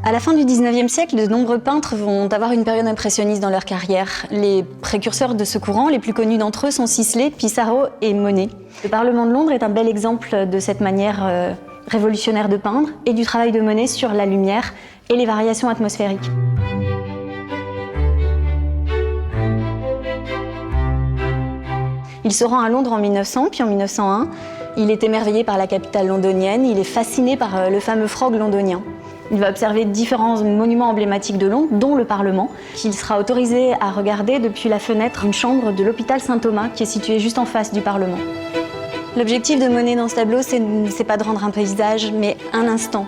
À la fin du 19e siècle, de nombreux peintres vont avoir une période impressionniste dans leur carrière. Les précurseurs de ce courant, les plus connus d'entre eux, sont Sisley, Pissarro et Monet. Le Parlement de Londres est un bel exemple de cette manière révolutionnaire de peindre et du travail de Monet sur la lumière et les variations atmosphériques. Il se rend à Londres en 1900, puis en 1901. Il est émerveillé par la capitale londonienne, il est fasciné par le fameux frog londonien. Il va observer différents monuments emblématiques de Londres, dont le Parlement, qu'il sera autorisé à regarder depuis la fenêtre d'une chambre de l'hôpital Saint-Thomas, qui est située juste en face du Parlement. L'objectif de Monet dans ce tableau, c'est pas de rendre un paysage, mais un instant,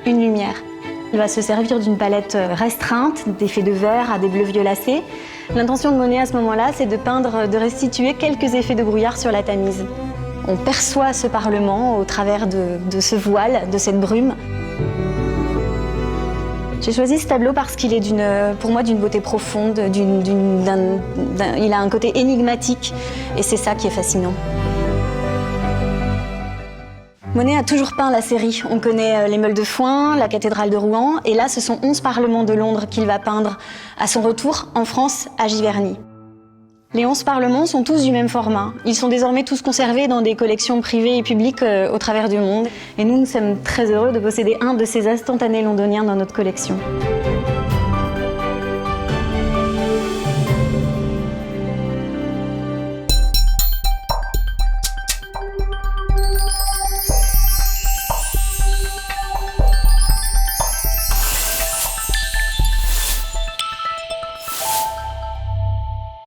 une lumière. Il va se servir d'une palette restreinte, d'effets de vert à des bleus violacés. L'intention de Monet à ce moment-là, c'est de peindre, de restituer quelques effets de brouillard sur la Tamise. On perçoit ce Parlement au travers de ce voile, de cette brume. J'ai choisi ce tableau parce qu'il est pour moi d'une beauté profonde, il a un côté énigmatique et c'est ça qui est fascinant. Monet a toujours peint la série. On connaît les Meules de Foin, la cathédrale de Rouen, et là ce sont 11 parlements de Londres qu'il va peindre à son retour en France à Giverny. Les 11 parlements sont tous du même format. Ils sont désormais tous conservés dans des collections privées et publiques au travers du monde. Et nous sommes très heureux de posséder un de ces instantanés londoniens dans notre collection.